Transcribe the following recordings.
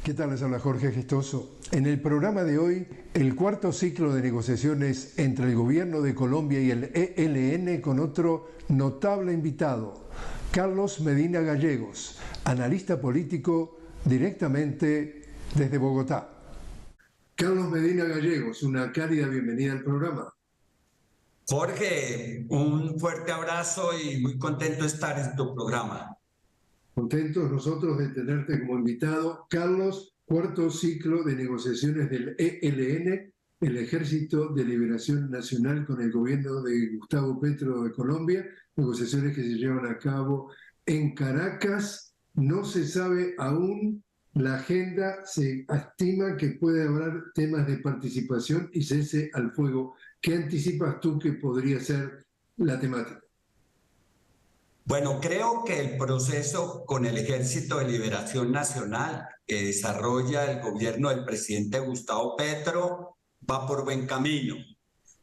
¿Qué tal? Les habla Jorge Gestoso. En el programa de hoy, el cuarto ciclo de negociaciones entre el gobierno de Colombia y el ELN con otro notable invitado, Carlos Medina Gallegos, analista político directamente desde Bogotá. Carlos Medina Gallegos, una cálida bienvenida al programa. Jorge, un fuerte abrazo y muy contento de estar en tu programa. Contentos nosotros de tenerte como invitado. Carlos, cuarto ciclo de negociaciones del ELN, el Ejército de Liberación Nacional, con el gobierno de Gustavo Petro de Colombia, negociaciones que se llevan a cabo en Caracas. No se sabe aún la agenda, se estima que puede haber temas de participación y cese al fuego. ¿Qué anticipas tú que podría ser la temática? Bueno, creo que el proceso con el Ejército de Liberación Nacional que desarrolla el gobierno del presidente Gustavo Petro va por buen camino.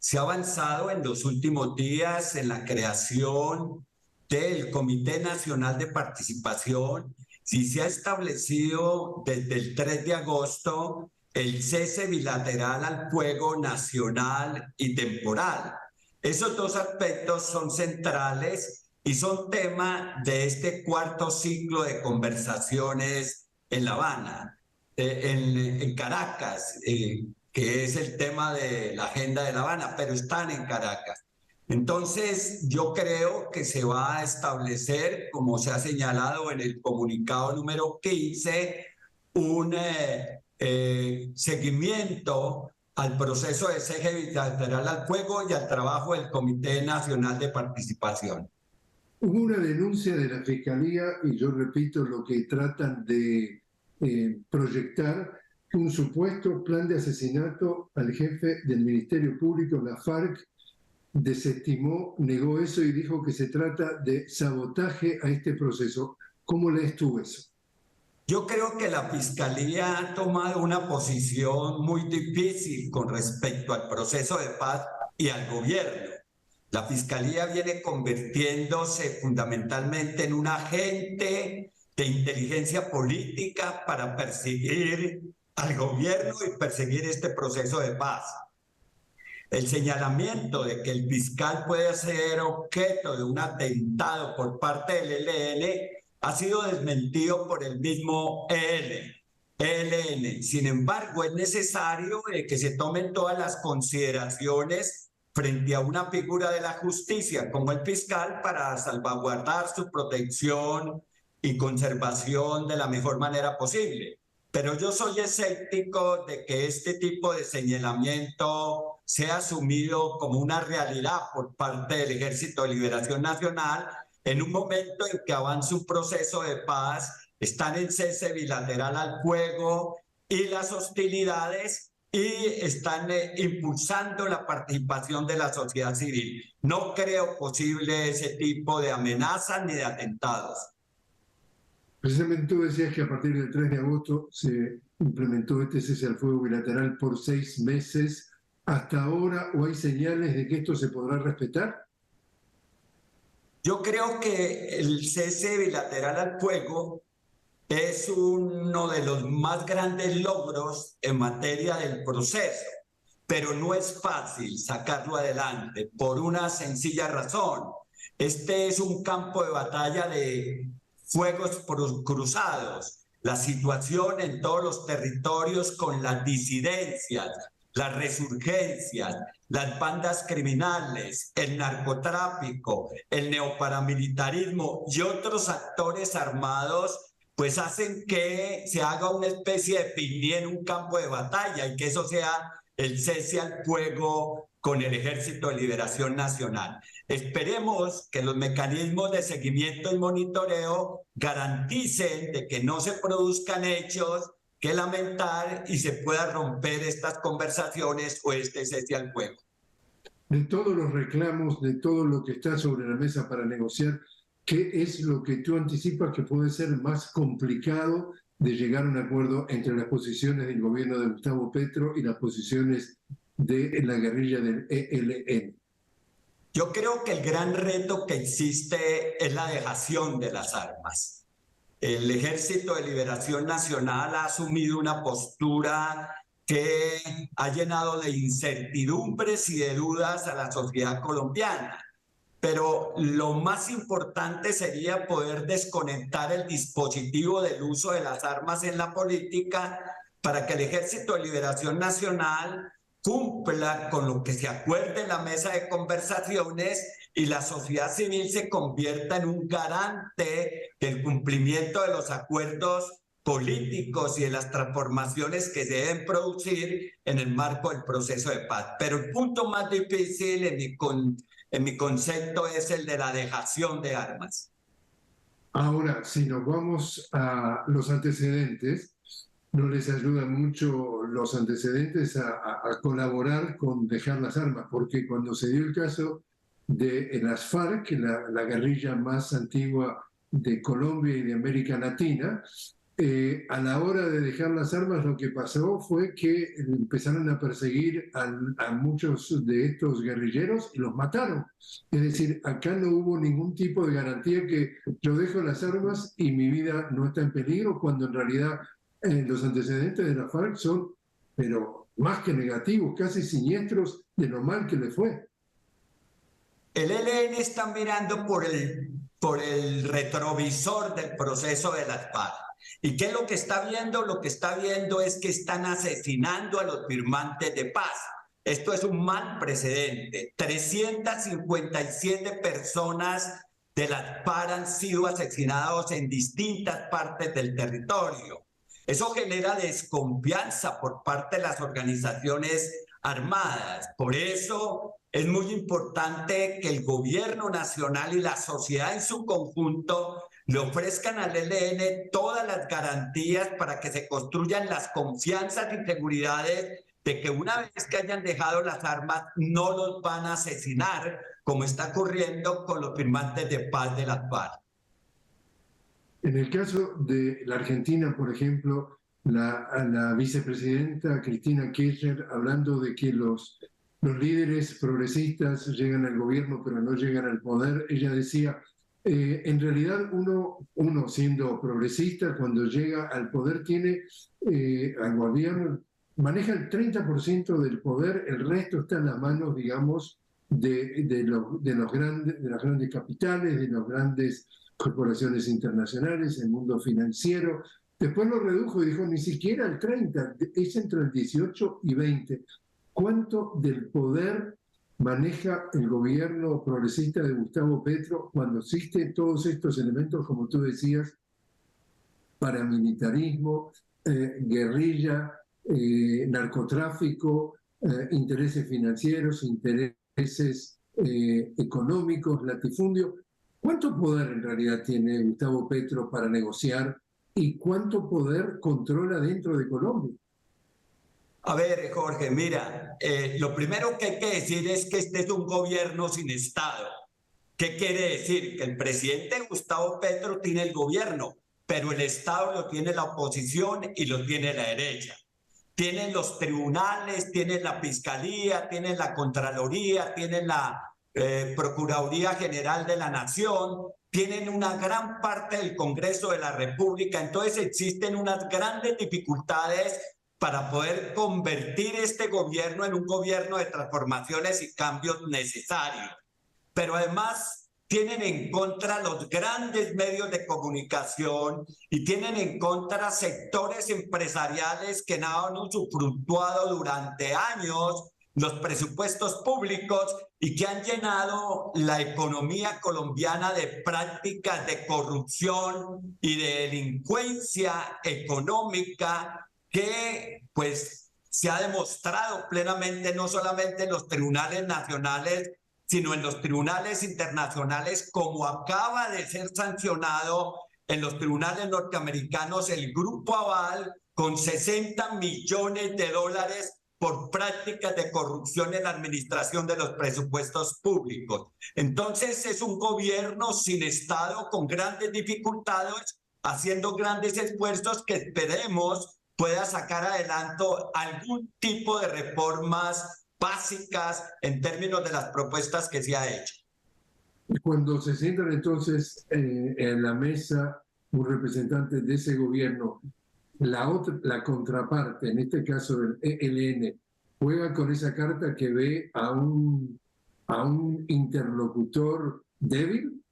Se ha avanzado en los últimos días en la creación del Comité Nacional de Participación y se ha establecido desde el 3 de agosto el cese bilateral al fuego nacional y temporal. Esos dos aspectos son centrales y son tema de este cuarto ciclo de conversaciones en La Habana, en Caracas, que es el tema de la agenda de La Habana, pero están en Caracas. Entonces, yo creo que se va a establecer, como se ha señalado en el comunicado número 15, un seguimiento al proceso de cese bilateral al fuego y al trabajo del Comité Nacional de Participación. Hubo una denuncia de la Fiscalía, y yo repito lo que tratan de proyectar, un supuesto plan de asesinato al jefe del Ministerio Público, la FARC, desestimó, negó eso y dijo que se trata de sabotaje a este proceso. ¿Cómo lees tú eso? Yo creo que la Fiscalía ha tomado una posición muy difícil con respecto al proceso de paz y al gobierno. La Fiscalía viene convirtiéndose fundamentalmente en un agente de inteligencia política para perseguir al gobierno y perseguir este proceso de paz. El señalamiento de que el fiscal puede ser objeto de un atentado por parte del ELN ha sido desmentido por el mismo ELN. Sin embargo, es necesario que se tomen todas las consideraciones frente a una figura de la justicia como el fiscal para salvaguardar su protección y conservación de la mejor manera posible. Pero yo soy escéptico de que este tipo de señalamiento sea asumido como una realidad por parte del Ejército de Liberación Nacional en un momento en que avanza un proceso de paz, están en cese bilateral al fuego y las hostilidades y están impulsando la participación de la sociedad civil. No creo posible ese tipo de amenazas ni de atentados. Precisamente tú decías que a partir del 3 de agosto se implementó este cese al fuego bilateral por 6 meses. ¿Hasta ahora o hay señales de que esto se podrá respetar? Yo creo que el cese bilateral al fuego es uno de los más grandes logros en materia del proceso, pero no es fácil sacarlo adelante por una sencilla razón. Este es un campo de batalla de fuegos cruzados. La situación en todos los territorios con las disidencias, las resurgencias, las bandas criminales, el narcotráfico, el neoparamilitarismo y otros actores armados, pues hacen que se haga una especie de piña en un campo de batalla y que eso sea el cese al fuego con el Ejército de Liberación Nacional. Esperemos que los mecanismos de seguimiento y monitoreo garanticen de que no se produzcan hechos que lamentar y se pueda romper estas conversaciones o este cese al fuego. De todos los reclamos, de todo lo que está sobre la mesa para negociar, ¿qué es lo que tú anticipas que puede ser más complicado de llegar a un acuerdo entre las posiciones del gobierno de Gustavo Petro y las posiciones de la guerrilla del ELN? Yo creo que el gran reto que existe es la dejación de las armas. el Ejército de Liberación Nacional ha asumido una postura que ha llenado de incertidumbres y de dudas a la sociedad colombiana. Pero lo más importante sería poder desconectar el dispositivo del uso de las armas en la política para que el Ejército de Liberación Nacional cumpla con lo que se acuerde en la mesa de conversaciones y la sociedad civil se convierta en un garante del cumplimiento de los acuerdos políticos y de las transformaciones que se deben producir en el marco del proceso de paz. Pero el punto más difícil en mi concepto es el de la dejación de armas. Ahora, si nos vamos a los antecedentes, no les ayudan mucho los antecedentes a colaborar con dejar las armas, porque cuando se dio el caso de las FARC, la guerrilla más antigua de Colombia y de América Latina, a la hora de dejar las armas lo que pasó fue que empezaron a perseguir a muchos de estos guerrilleros y los mataron. Es decir, acá no hubo ningún tipo de garantía que yo dejo las armas y mi vida no está en peligro, cuando en realidad los antecedentes de la FARC son, pero más que negativos, casi siniestros de lo mal que le fue. El ELN está mirando por el retrovisor del proceso de las FARC. ¿Y qué es lo que está viendo? Lo que está viendo es que están asesinando a los firmantes de paz. Esto es un mal precedente. 357 personas de las FARC han sido asesinados en distintas partes del territorio. Eso genera desconfianza por parte de las organizaciones armadas. Por eso es muy importante que el gobierno nacional y la sociedad en su conjunto le ofrezcan al ELN todas las garantías para que se construyan las confianzas y seguridades de que una vez que hayan dejado las armas no los van a asesinar, como está ocurriendo con los firmantes de paz de las FARC. En el caso de la Argentina, por ejemplo, la vicepresidenta Cristina Kirchner, hablando de que los líderes progresistas llegan al gobierno pero no llegan al poder, ella decía, en realidad uno siendo progresista, cuando llega al poder tiene al gobierno, maneja el 30% del poder, el resto está en las manos, digamos, de las grandes capitales, de las grandes corporaciones internacionales, el mundo financiero. Después lo redujo y dijo, ni siquiera el 30, es entre el 18 y 20. ¿Cuánto del poder maneja el gobierno progresista de Gustavo Petro cuando existen todos estos elementos, como tú decías, paramilitarismo, guerrilla, narcotráfico, intereses financieros, intereses económicos, latifundio? ¿Cuánto poder en realidad tiene Gustavo Petro para negociar y cuánto poder controla dentro de Colombia? A ver, Jorge, mira, lo primero que hay que decir es que este es un gobierno sin Estado. ¿Qué quiere decir? Que el presidente Gustavo Petro tiene el gobierno, pero el Estado lo tiene la oposición y lo tiene la derecha. Tienen los tribunales, tienen la Fiscalía, tienen la Contraloría, tienen la Procuraduría General de la Nación, tienen una gran parte del Congreso de la República. Entonces existen unas grandes dificultades para poder convertir este gobierno en un gobierno de transformaciones y cambios necesarios. Pero además tienen en contra los grandes medios de comunicación y tienen en contra sectores empresariales que han usufructuado durante años los presupuestos públicos y que han llenado la economía colombiana de prácticas de corrupción y de delincuencia económica que pues se ha demostrado plenamente no solamente en los tribunales nacionales, sino en los tribunales internacionales, como acaba de ser sancionado en los tribunales norteamericanos el Grupo Aval con $60 millones por prácticas de corrupción en la administración de los presupuestos públicos. Entonces es un gobierno sin Estado, con grandes dificultades, haciendo grandes esfuerzos que esperemos pueda sacar adelante algún tipo de reformas básicas en términos de las propuestas que se ha hecho. Cuando se sientan entonces en la mesa un representante de ese gobierno, la contraparte, en este caso el ELN, juega con esa carta que ve a un interlocutor débil?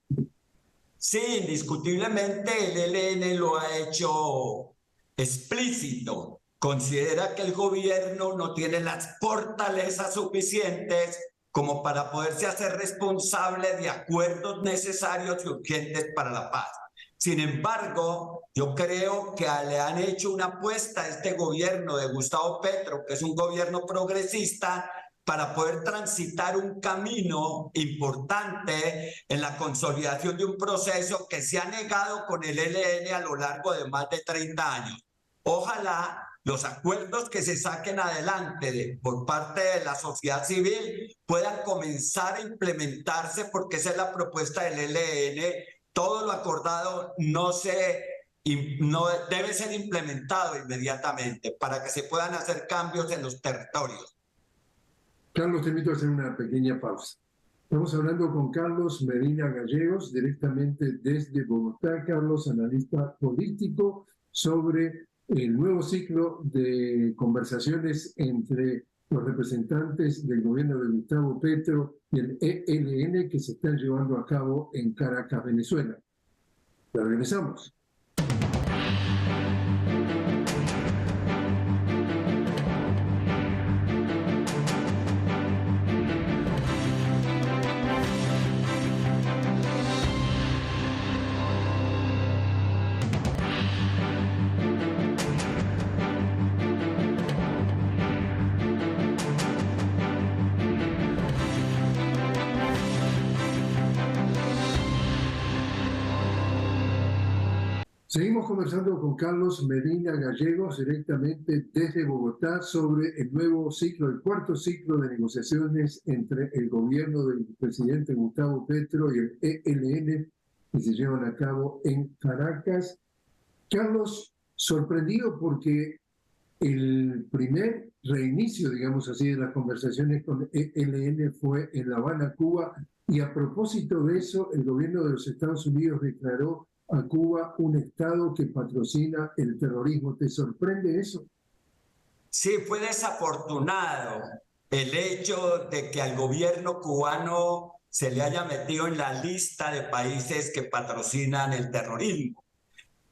Sí, indiscutiblemente el ELN lo ha hecho explícito. Considera que el gobierno no tiene las fortalezas suficientes como para poderse hacer responsable de acuerdos necesarios y urgentes para la paz. Sin embargo, yo creo que le han hecho una apuesta a este gobierno de Gustavo Petro, que es un gobierno progresista, para poder transitar un camino importante en la consolidación de un proceso que se ha negado con el ELN a lo largo de más de 30 años. Ojalá los acuerdos que se saquen adelante por parte de la sociedad civil puedan comenzar a implementarse, porque esa es la propuesta del ELN. Todo lo acordado no debe ser implementado inmediatamente para que se puedan hacer cambios en los territorios. Carlos, te invito a hacer una pequeña pausa. Estamos hablando con Carlos Medina Gallegos, directamente desde Bogotá. Carlos, analista político, sobre el nuevo ciclo de conversaciones entre los representantes del gobierno de Gustavo Petro y el ELN que se están llevando a cabo en Caracas, Venezuela. Ya regresamos. Seguimos conversando con Carlos Medina Gallegos, directamente desde Bogotá, sobre el nuevo ciclo, el cuarto ciclo de negociaciones entre el gobierno del presidente Gustavo Petro y el ELN, que se llevan a cabo en Caracas. Carlos, sorprendido porque el primer reinicio, digamos así, de las conversaciones con el ELN fue en La Habana, Cuba, y a propósito de eso, el gobierno de los Estados Unidos declaró a Cuba un Estado que patrocina el terrorismo. ¿Te sorprende eso? Sí, fue desafortunado el hecho de que al gobierno cubano se le haya metido en la lista de países que patrocinan el terrorismo.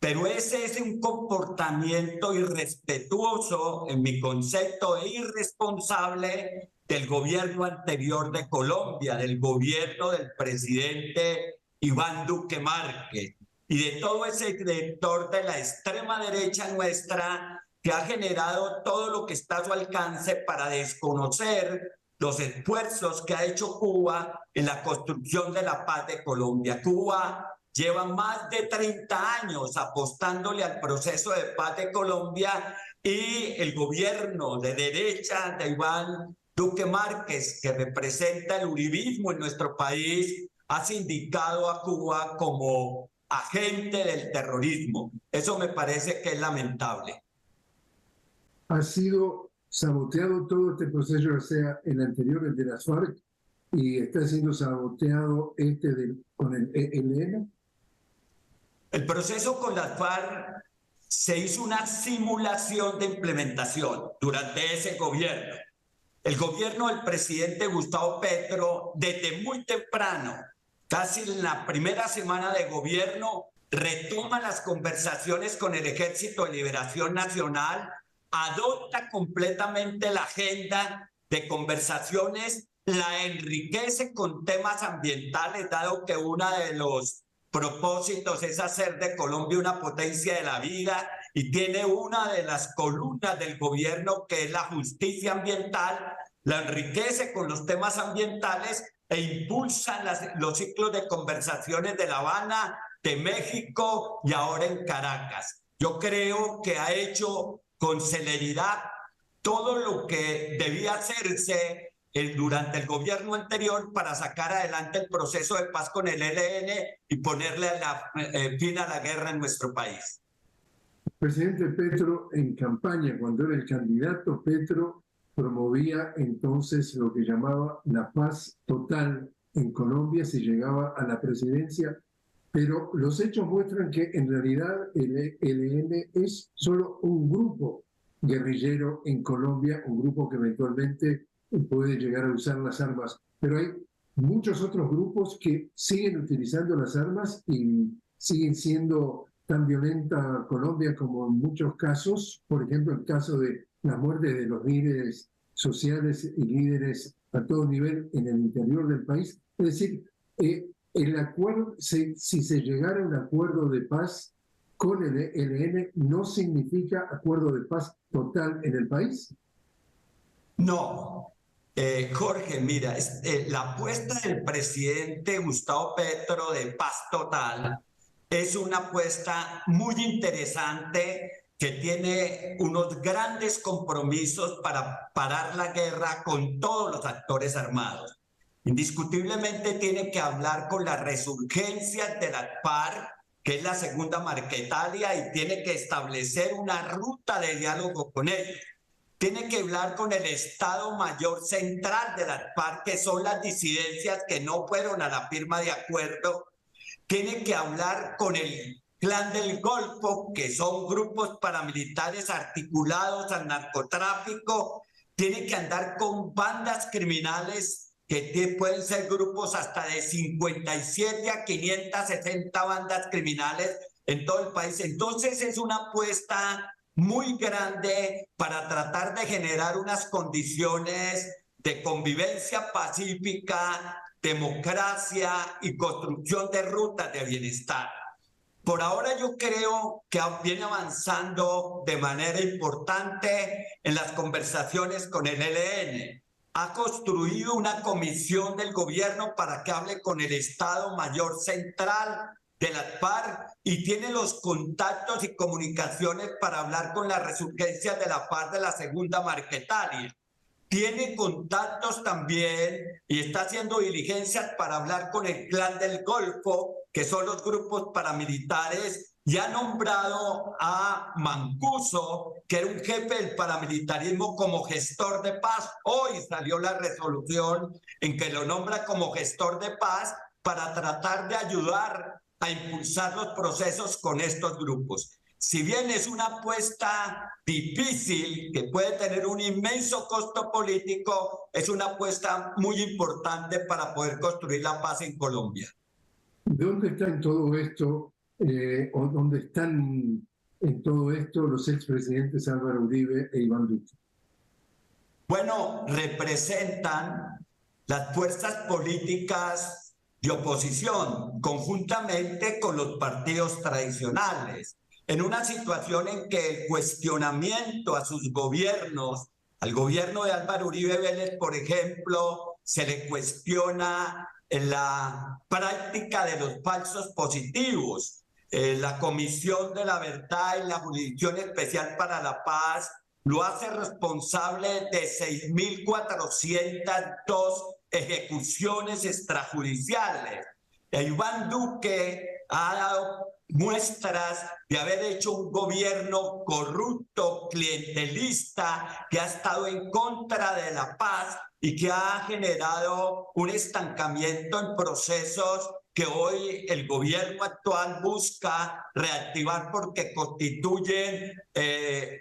Pero ese es un comportamiento irrespetuoso, en mi concepto, e irresponsable del gobierno anterior de Colombia, del gobierno del presidente Iván Duque Márquez y de todo ese sector de la extrema derecha nuestra, que ha generado todo lo que está a su alcance para desconocer los esfuerzos que ha hecho Cuba en la construcción de la paz de Colombia. Cuba lleva más de 30 años apostándole al proceso de paz de Colombia, y el gobierno de derecha de Iván Duque Márquez, que representa el uribismo en nuestro país, ha sindicado a Cuba como agente del terrorismo. Eso me parece que es lamentable. Ha sido saboteado todo este proceso, o sea, el anterior, el de las FARC, y está siendo saboteado con el ELN. El proceso con las FARC se hizo una simulación de implementación durante ese gobierno. El gobierno del presidente Gustavo Petro, desde muy temprano, casi en la primera semana de gobierno, retoma las conversaciones con el Ejército de Liberación Nacional, adopta completamente la agenda de conversaciones, la enriquece con temas ambientales, dado que uno de los propósitos es hacer de Colombia una potencia de la vida, y tiene una de las columnas del gobierno que es la justicia ambiental. La enriquece con los temas ambientales e impulsa los ciclos de conversaciones de La Habana, de México y ahora en Caracas. Yo creo que ha hecho con celeridad todo lo que debía hacerse durante el gobierno anterior para sacar adelante el proceso de paz con el ELN y ponerle fin a la guerra en nuestro país. El presidente Petro, en campaña, cuando era el candidato, Petro promovía entonces lo que llamaba la paz total en Colombia si llegaba a la presidencia. pero los hechos muestran que en realidad el ELN es solo un grupo guerrillero en Colombia, un grupo que eventualmente puede llegar a usar las armas, pero hay muchos otros grupos que siguen utilizando las armas y siguen siendo tan violenta Colombia como en muchos casos, por ejemplo, el caso de la muerte de los líderes sociales y líderes a todo nivel en el interior del país. Es decir, el acuerdo, si se llegara a un acuerdo de paz con el ELN, ¿no significa acuerdo de paz total en el país? No, Jorge, mira, la apuesta del presidente Gustavo Petro de paz total es una apuesta muy interesante que tiene unos grandes compromisos para parar la guerra con todos los actores armados. Indiscutiblemente tiene que hablar con las resurgencias de la FARC, que es la segunda Marquetalia, y tiene que establecer una ruta de diálogo con ellos. Tiene que hablar con el Estado Mayor Central de las FARC, que son las disidencias que no fueron a la firma de acuerdo. Tiene que hablar con el Clan del Golfo, que son grupos paramilitares articulados al narcotráfico. Tiene que andar con bandas criminales que pueden ser grupos hasta de 57 a 560 bandas criminales en todo el país. Entonces es una apuesta muy grande para tratar de generar unas condiciones de convivencia pacífica, democracia y construcción de rutas de bienestar. Por ahora yo creo que viene avanzando de manera importante en las conversaciones con el ELN. Ha construido una comisión del gobierno para que hable con el Estado Mayor Central de la FARC y tiene los contactos y comunicaciones para hablar con las resurgencias de la FARC de la segunda Marquetalia. Tiene contactos también y está haciendo diligencias para hablar con el Clan del Golfo, que son los grupos paramilitares, y ha nombrado a Mancuso, que era un jefe del paramilitarismo, como gestor de paz. Hoy salió la resolución en que lo nombra como gestor de paz para tratar de ayudar a impulsar los procesos con estos grupos. Si bien es una apuesta difícil, que puede tener un inmenso costo político, es una apuesta muy importante para poder construir la paz en Colombia. ¿Dónde está en todo esto, o dónde están en todo esto los expresidentes Álvaro Uribe e Iván Duque? Bueno, representan las fuerzas políticas de oposición, conjuntamente con los partidos tradicionales, en una situación en que el cuestionamiento a sus gobiernos, al gobierno de Álvaro Uribe Vélez, por ejemplo, se le cuestiona en la práctica de los falsos positivos. La Comisión de la Verdad y la Jurisdicción Especial para la Paz lo hace responsable de 6.402 ejecuciones extrajudiciales. Iván Duque ha dado muestras de haber hecho un gobierno corrupto, clientelista, que ha estado en contra de la paz y que ha generado un estancamiento en procesos que hoy el gobierno actual busca reactivar porque constituyen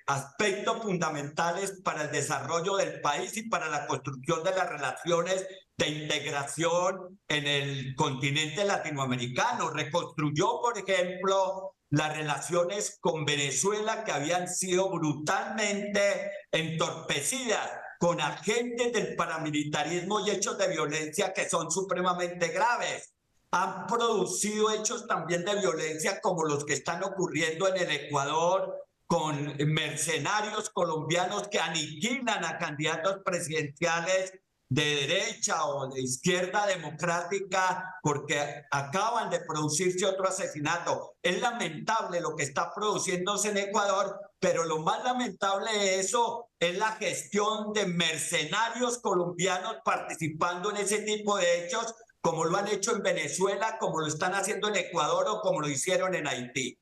aspectos fundamentales para el desarrollo del país y para la construcción de las relaciones de integración en el continente latinoamericano. Reconstruyó, por ejemplo, las relaciones con Venezuela, que habían sido brutalmente entorpecidas con agentes del paramilitarismo y hechos de violencia que son supremamente graves. Han producido hechos también de violencia como los que están ocurriendo en el Ecuador, con mercenarios colombianos que aniquilan a candidatos presidenciales de derecha o de izquierda democrática porque acaban de producirse otro asesinato. Es lamentable lo que está produciéndose en Ecuador, pero lo más lamentable de eso es la gestión de mercenarios colombianos participando en ese tipo de hechos, como lo han hecho en Venezuela, como lo están haciendo en Ecuador o como lo hicieron en Haití.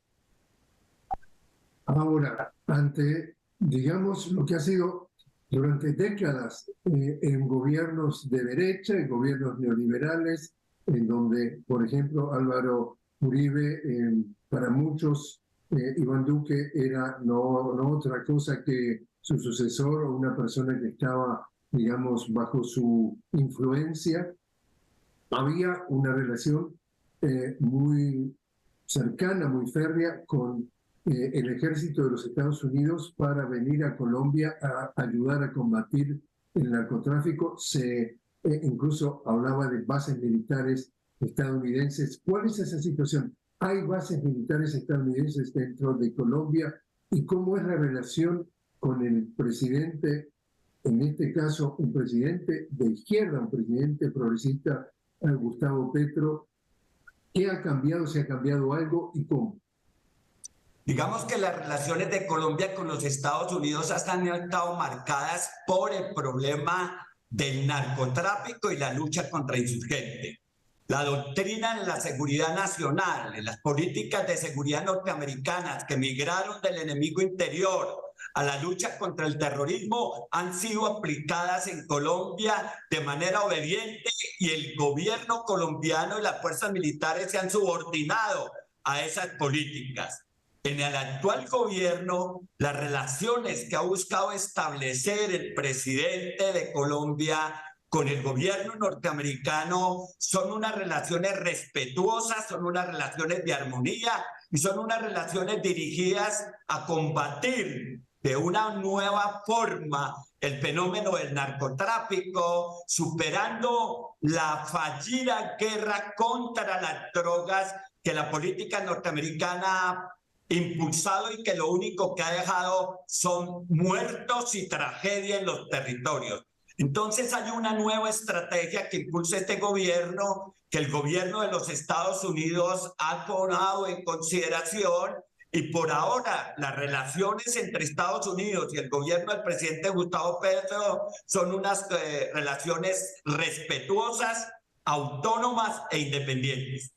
Ahora, ante, digamos, lo que ha sido durante décadas en gobiernos de derecha, en gobiernos neoliberales, en donde, por ejemplo, Álvaro Uribe, para muchos, Iván Duque era no otra cosa que su sucesor o una persona que estaba, digamos, bajo su influencia. Había una relación muy cercana, muy férrea con el ejército de los Estados Unidos para venir a Colombia a ayudar a combatir el narcotráfico. Se incluso hablaba de bases militares estadounidenses. ¿Cuál es esa situación? ¿Hay bases militares estadounidenses dentro de Colombia? ¿Y cómo es la relación con el presidente, en este caso un presidente de izquierda, un presidente progresista, Gustavo Petro? ¿Qué ha cambiado? ¿Se ha cambiado algo y cómo? Digamos que las relaciones de Colombia con los Estados Unidos han estado marcadas por el problema del narcotráfico y la lucha contra insurgentes. La doctrina de la seguridad nacional, las políticas de seguridad norteamericanas que migraron del enemigo interior a la lucha contra el terrorismo han sido aplicadas en Colombia de manera obediente y el gobierno colombiano y las fuerzas militares se han subordinado a esas políticas. En el actual gobierno, las relaciones que ha buscado establecer el presidente de Colombia con el gobierno norteamericano son unas relaciones respetuosas, son unas relaciones de armonía y son unas relaciones dirigidas a combatir de una nueva forma el fenómeno del narcotráfico, superando la fallida guerra contra las drogas que la política norteamericana impulsado y que lo único que ha dejado son muertos y tragedia en los territorios. Entonces hay una nueva estrategia que impulsa este gobierno, que el gobierno de los Estados Unidos ha tomado en consideración, y por ahora las relaciones entre Estados Unidos y el gobierno del presidente Gustavo Petro son unas relaciones respetuosas, autónomas e independientes.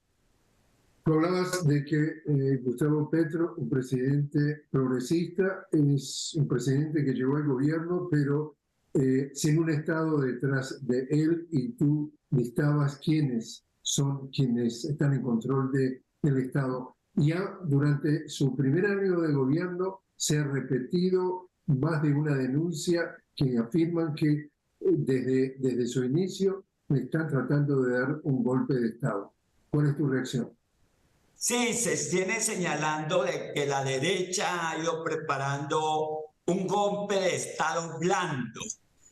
Tú hablabas de que Gustavo Petro, un presidente progresista, es un presidente que llegó al gobierno, pero sin un Estado detrás de él, y tú listabas quiénes son quienes están en control del Estado. Ya durante su primer año de gobierno se ha repetido más de una denuncia que afirman que desde su inicio le están tratando de dar un golpe de Estado. ¿Cuál es tu reacción? Sí, se viene señalando de que la derecha ha ido preparando un golpe de Estado blando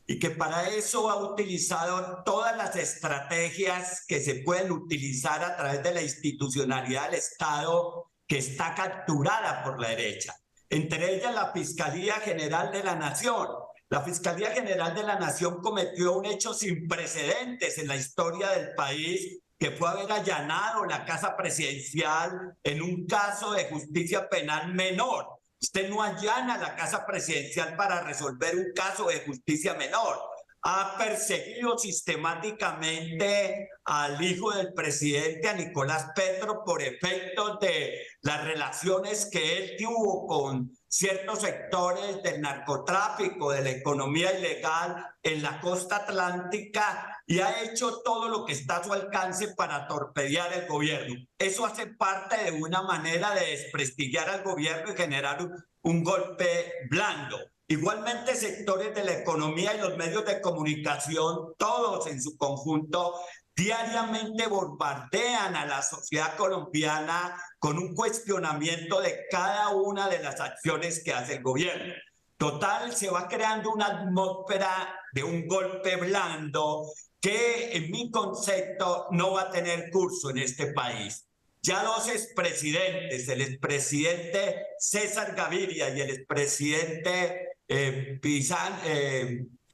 y que para eso ha utilizado todas las estrategias que se pueden utilizar a través de la institucionalidad del Estado que está capturada por la derecha. Entre ellas la Fiscalía General de la Nación. La Fiscalía General de la Nación cometió un hecho sin precedentes en la historia del país, que fue haber allanado la casa presidencial en un caso de justicia penal menor. Usted no allana la casa presidencial para resolver un caso de justicia menor. Ha perseguido sistemáticamente al hijo del presidente, a Nicolás Petro, por efectos de las relaciones que él tuvo con ciertos sectores del narcotráfico, de la economía ilegal en la costa atlántica, y ha hecho todo lo que está a su alcance para torpedear el gobierno. Eso hace parte de una manera de desprestigiar al gobierno y generar un golpe blando. Igualmente, sectores de la economía y los medios de comunicación, todos en su conjunto, diariamente bombardean a la sociedad colombiana con un cuestionamiento de cada una de las acciones que hace el gobierno. Total, se va creando una atmósfera de un golpe blando que, en mi concepto, no va a tener curso en este país. Ya dos expresidentes, el expresidente César Gaviria y el expresidente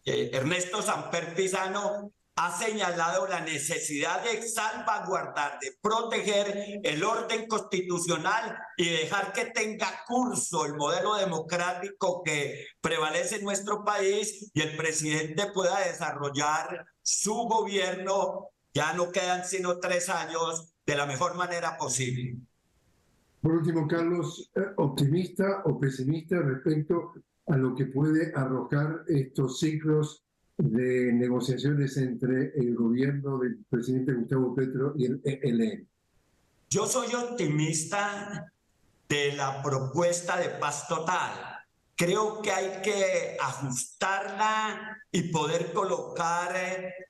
Ernesto Samper Pizano, ha señalado la necesidad de salvaguardar, de proteger el orden constitucional y dejar que tenga curso el modelo democrático que prevalece en nuestro país y el presidente pueda desarrollar su gobierno. Ya no quedan sino 3 años, de la mejor manera posible. Por último, Carlos, ¿optimista o pesimista respecto a lo que puede arrojar estos ciclos de negociaciones entre el gobierno del presidente Gustavo Petro y el ELN? Yo soy optimista de la propuesta de paz total. Creo que hay que ajustarla y poder colocar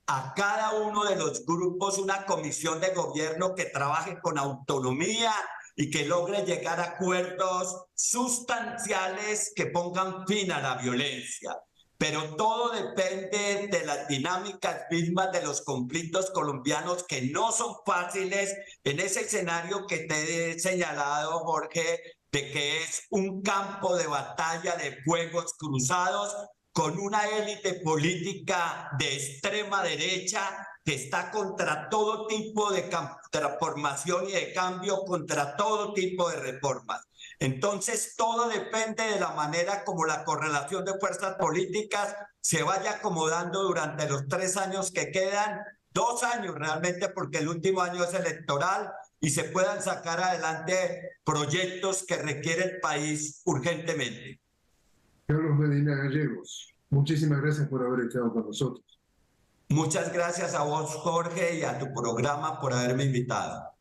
a cada uno de los grupos una comisión de gobierno que trabaje con autonomía y que logre llegar a acuerdos sustanciales que pongan fin a la violencia. Pero todo depende de las dinámicas mismas de los conflictos colombianos, que no son fáciles en ese escenario que te he señalado, Jorge, de que es un campo de batalla de fuegos cruzados con una élite política de extrema derecha que está contra todo tipo de transformación y de cambio, contra todo tipo de reformas. Entonces, todo depende de la manera como la correlación de fuerzas políticas se vaya acomodando durante los 3 años que quedan, 2 años realmente, porque el último año es electoral, y se puedan sacar adelante proyectos que requiere el país urgentemente. Carlos Medina Gallegos, muchísimas gracias por haber estado con nosotros. Muchas gracias a vos, Jorge, y a tu programa por haberme invitado.